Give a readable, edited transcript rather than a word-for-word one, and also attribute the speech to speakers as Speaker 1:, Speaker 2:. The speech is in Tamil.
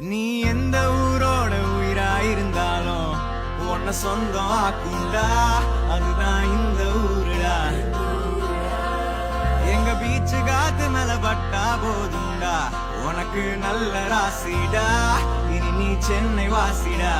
Speaker 1: நீ எந்த ஊரோட உயிராயிருந்தாலும் உன்னை சொந்தம் ஆக்குண்டா, அதுதான் இந்த ஊருடா. எங்க பீச்சு காத்து மேல பட்டா போதுண்டா, உனக்கு நல்ல ராசிடா, இனி நீ சென்னை வாசிடா.